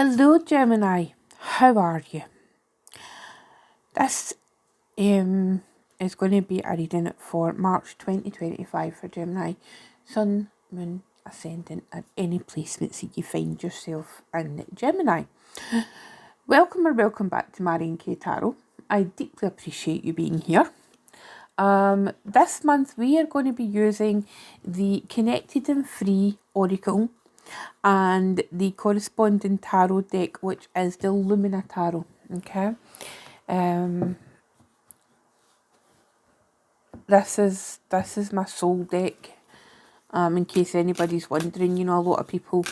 Hello Gemini, how are you? This is going to be a reading for March 2025 for Gemini, Sun, Moon, Ascendant and any placements that you find yourself in Gemini. Welcome back to Marion K Tarot. I deeply appreciate you being here. This month we are going to be using the Connected and Free Oracle and the corresponding tarot deck, which is the Lumina Tarot. Okay, this is my soul deck. In case anybody's wondering, you know, a lot of people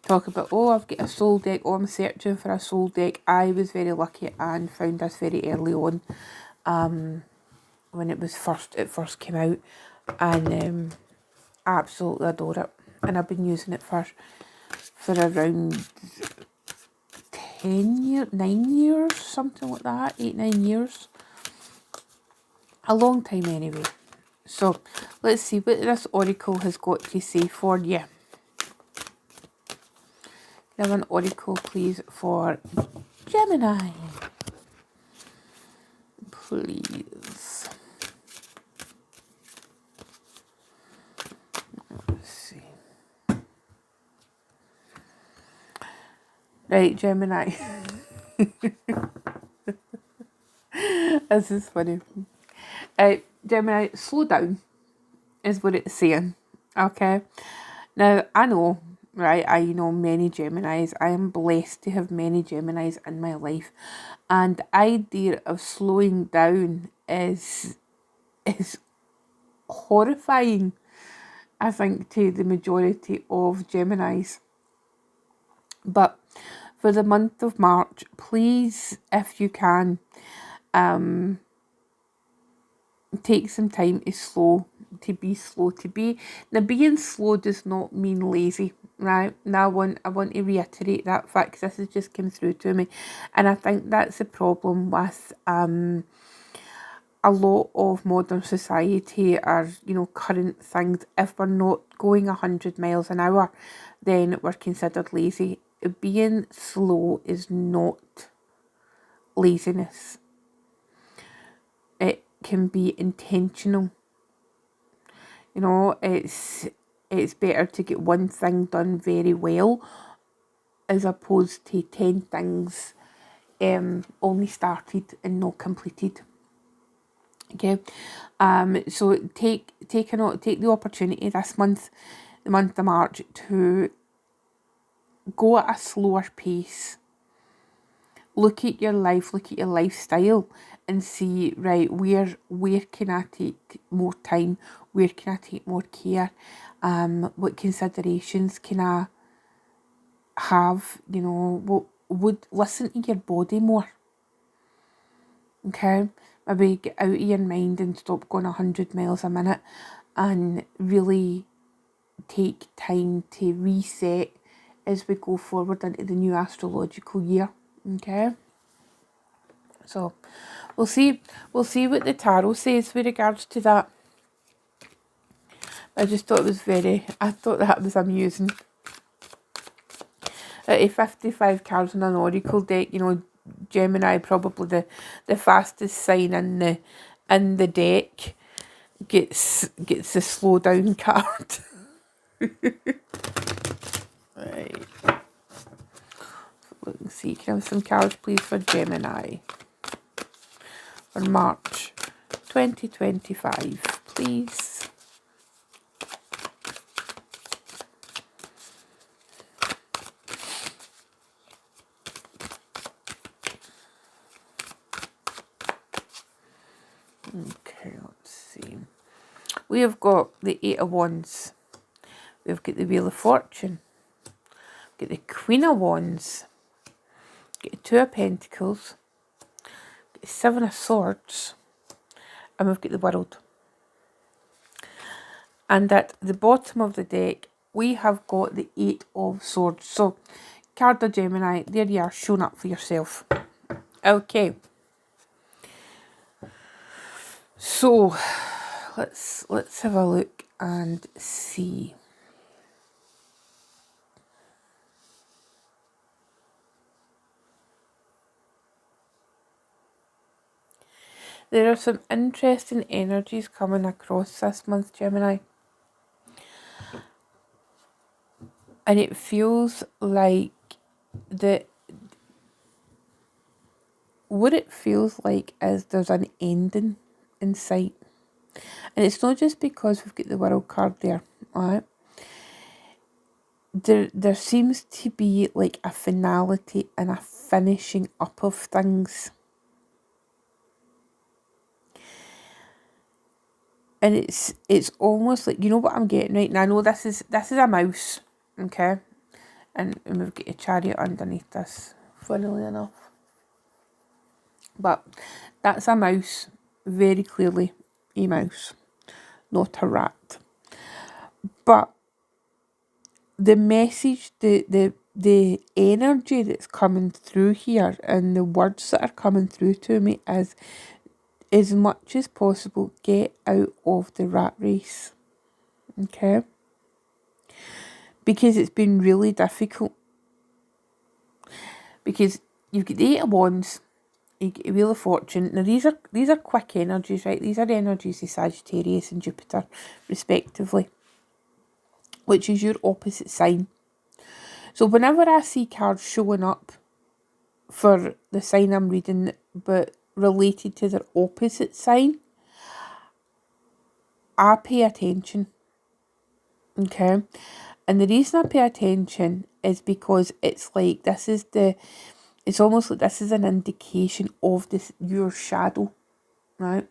talk about, oh, I've got a soul deck, oh, I'm searching for a soul deck. I was very lucky and found this very early on, when it first came out, and absolutely adore it. And I've been using it for around 9 years, something like that, 8-9 years, a long time anyway. So let's see what this oracle has got to say for you. Can I have an oracle please for Gemini, please? Let's see. Right, Gemini. This is funny. Gemini, slow down is what it's saying. Okay. Now, I know, right, I know many Geminis. I am blessed to have many Geminis in my life. And the idea of slowing down is horrifying, I think, to the majority of Geminis. But for the month of March, please, if you can, take some time to be slow. Now, being slow does not mean lazy, right? Now I want to reiterate that fact, because this has just come through to me, and I think that's the problem with a lot of modern society, or, you know, current things. If we're not going 100 miles an hour, then we're considered lazy. Being slow is not laziness. It can be intentional. You know, it's better to get one thing done very well as opposed to 10 things only started and not completed. Okay, so take the opportunity this month, the month of March, to go at a slower pace. Look at your life, look at your lifestyle, and see, right, where can I take more time? Where can I take more care? What considerations can I have? You know, would listen to your body more. Okay, maybe get out of your mind and stop going 100 miles a minute, and really take time to reset as we go forward into the new astrological year. Okay, so we'll see what the tarot says with regards to that. I just thought I thought that was amusing. Out of 55 cards in an oracle deck, you know, Gemini, probably the fastest sign in the deck, gets the slow down card. Right. Let's see, can I have some cards please for Gemini for March 2025, please? Okay, let's see. We have got the 8 of Wands. We've got the Wheel of Fortune. We've got the Queen of Wands. We've got the 2 of Pentacles. We've got the 7 of Swords. And we've got the World. And at the bottom of the deck, we have got the 8 of Swords. So, card of Gemini, there you are, showing up for yourself. Okay. So, let's have a look and see. There are some interesting energies coming across this month, Gemini. And it feels like what it feels like is there's an ending in sight. And it's not just because we've got the World card there, alright? There seems to be like a finality and a finishing up of things. And it's almost like, you know what I'm getting right now? I know this is a mouse, okay? And we've got a chariot underneath this, funnily enough. But that's a mouse, very clearly a mouse, not a rat. But the message, the energy that's coming through here and the words that are coming through to me is, as much as possible, get out of the rat race. Okay? Because it's been really difficult. Because you've got the Eight of Wands, you get a Wheel of Fortune. Now these are quick energies, right? These are energies of Sagittarius and Jupiter, respectively, which is your opposite sign. So whenever I see cards showing up for the sign I'm reading, but related to their opposite sign, I pay attention. Okay? And the reason I pay attention is because it's like it's almost like this is an indication of your shadow, right?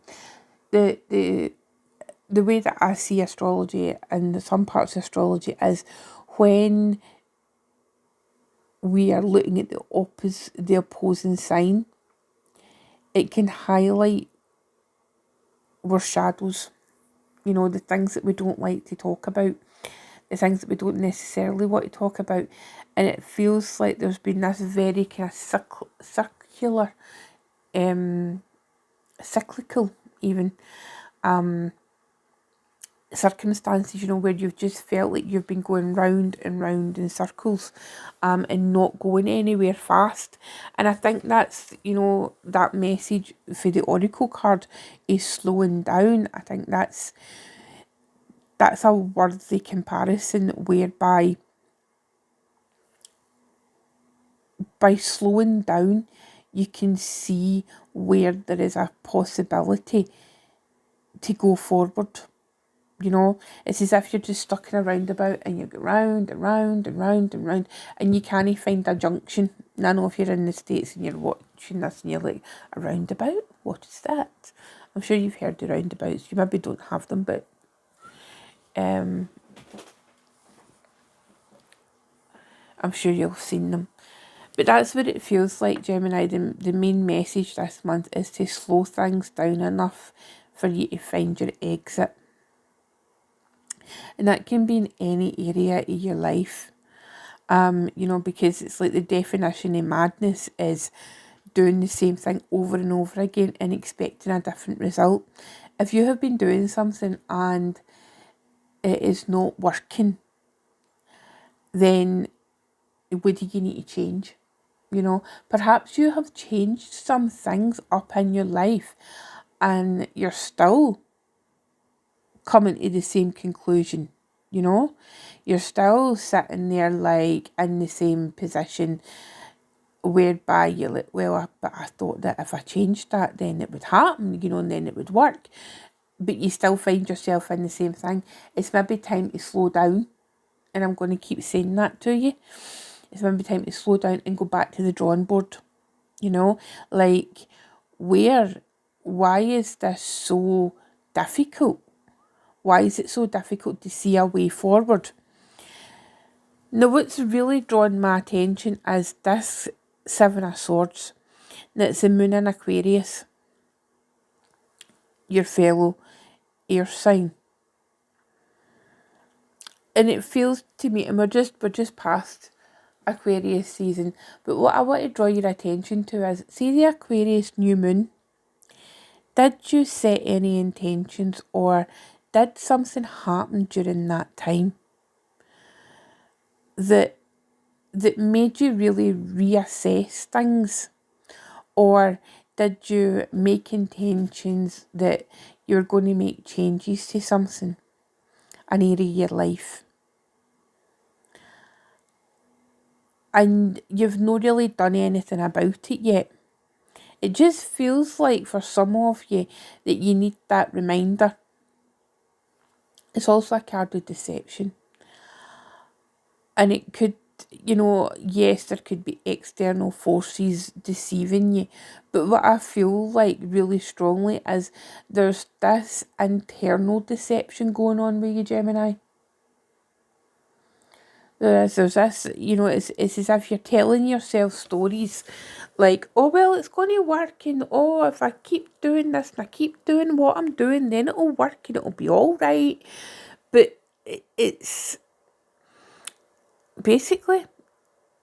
The way that I see astrology and some parts of astrology is when we are looking at the opposing sign, it can highlight our shadows, you know, the things that we don't like to talk about, the things that we don't necessarily want to talk about. And it feels like there's been this very kind of circular, cyclical even, circumstances, you know, where you've just felt like you've been going round and round in circles, and not going anywhere fast. And I think that's, you know, that message for the Oracle card is slowing down. I think that's a worthy comparison, whereby by slowing down you can see where there is a possibility to go forward. You know, it's as if you're just stuck in a roundabout and you go round and round and round and round and you can't find a junction. And I know if you're in the States and you're watching this and you're like, a roundabout? What is that? I'm sure you've heard the roundabouts. You maybe don't have them, but I'm sure you've seen them. But that's what it feels like, Gemini. The main message this month is to slow things down enough for you to find your exit. And that can be in any area of your life. You know, because it's like the definition of madness is doing the same thing over and over again and expecting a different result. If you have been doing something and it is not working, then what do you need to change? You know, perhaps you have changed some things up in your life and you're still coming to the same conclusion. You know, you're still sitting there like in the same position, whereby you're like, well, but I thought that if I changed that, then it would happen, you know, and then it would work. But you still find yourself in the same thing. It's maybe time to slow down. And I'm going to keep saying that to you. It's maybe time to slow down and go back to the drawing board. You know, like, why is this so difficult? Why is it so difficult to see a way forward? Now, what's really drawn my attention is this Seven of Swords. That's the moon in Aquarius, your fellow air sign. And it feels to me, and we're just past Aquarius season, but what I want to draw your attention to is, see the Aquarius new moon? Did you set any intentions, or did something happen during that time that made you really reassess things? Or Did you make intentions that you're going to make changes to something, an area of your life, and you've not really done anything about it yet? It just feels like for some of you that you need that reminder. It's also a card of deception. And it could, yes, there could be external forces deceiving you. But what I feel like really strongly is there's this internal deception going on with you, Gemini. There's this, it's as if you're telling yourself stories like, oh, well, it's going to work, and oh, if I keep doing this and I keep doing what I'm doing, then it'll work and it'll be all right. But it's basically,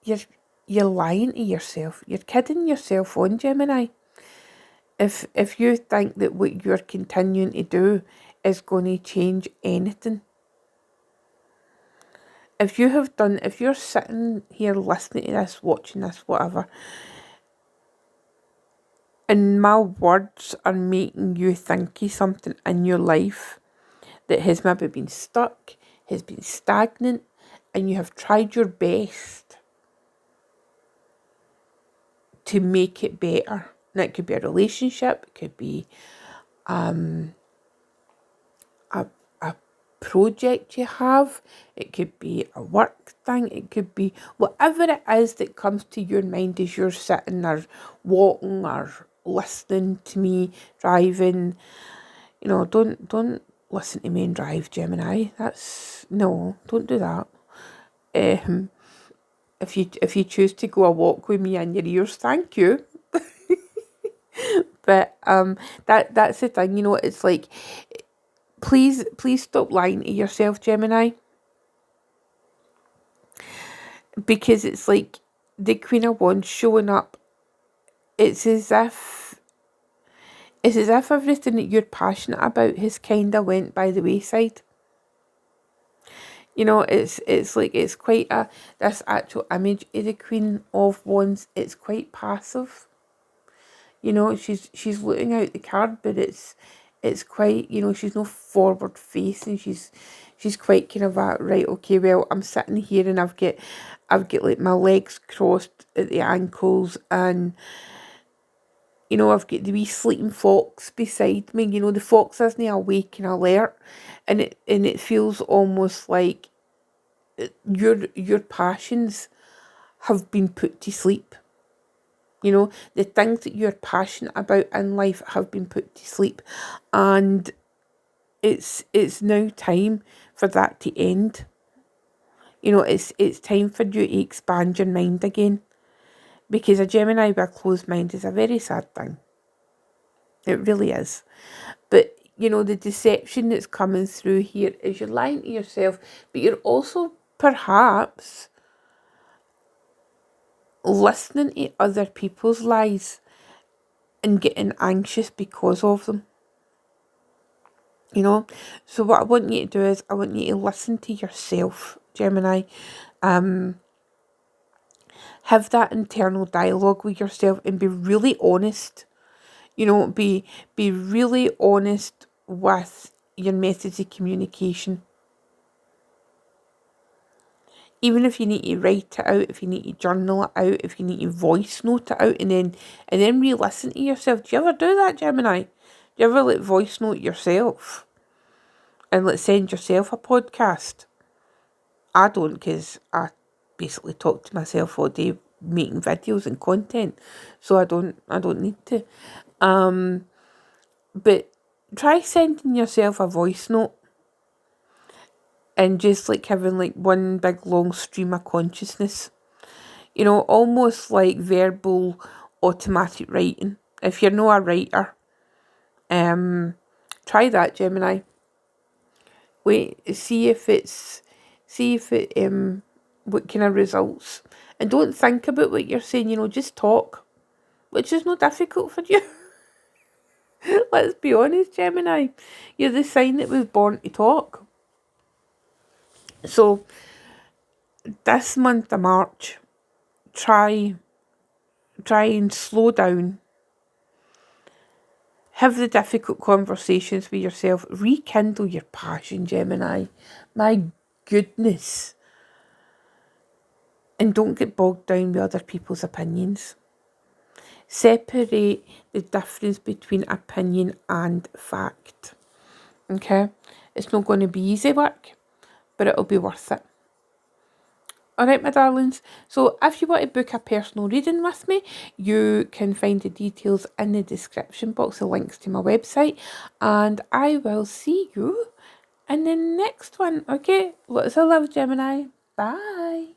you're lying to yourself. You're kidding yourself on, Gemini. If you think that what you're continuing to do is going to change anything. If you're sitting here listening to this, watching this, whatever, and my words are making you think of something in your life that has maybe been stuck, has been stagnant, and you have tried your best to make it better. Now, it could be a relationship, it could be a project you have, it could be a work thing, it could be whatever it is that comes to your mind as you're sitting or walking or listening to me driving. Don't listen to me and drive, Gemini. Don't do that. If you choose to go a walk with me in your ears, thank you. But that's the thing, it's like, please stop lying to yourself, Gemini. Because it's like the Queen of Wands showing up. It's as if everything that you're passionate about has kind of went by the wayside. It's like, it's quite this actual image of the Queen of Wands. It's quite passive. She's looking out the card, but it's quite, she's no forward facing. She's quite kind of right, okay, well, I'm sitting here and I've got like my legs crossed at the ankles, and I've got the wee sleeping fox beside me. The fox isn't awake and alert, and it feels almost like your passions have been put to sleep. The things that you're passionate about in life have been put to sleep, and it's now time for that to end. It's time for you to expand your mind again, because a Gemini with a closed mind is a very sad thing. It really is. But the deception that's coming through here is you're lying to yourself, but you're also perhaps listening to other people's lies and getting anxious because of them. So what I want you to do is I want you to listen to yourself, Gemini. Have that internal dialogue with yourself and be really honest. Be really honest with your methods of communication. Even if you need to write it out, if you need to journal it out, if you need to voice note it out, and then re-listen to yourself. Do you ever do that, Gemini? Do you ever voice note yourself and send yourself a podcast? I don't, because I basically talk to myself all day making videos and content, so I don't need to. But try sending yourself a voice note and just having one big long stream of consciousness. Almost like verbal automatic writing. If you're not a writer, try that, Gemini. See if it what kind of results. And don't think about what you're saying, just talk. Which is not difficult for you. Let's be honest, Gemini. You're the sign that was born to talk. So this month of March, try and slow down Have the difficult conversations with yourself. Rekindle your passion, Gemini. My goodness. And don't get bogged down with other people's opinions. Separate the difference between opinion and fact. Okay? It's not going to be easy work, but it'll be worth it. Alright, my darlings. So if you want to book a personal reading with me, you can find the details in the description box, the links to my website. And I will see you in the next one. Okay? Lots of love, Gemini. Bye.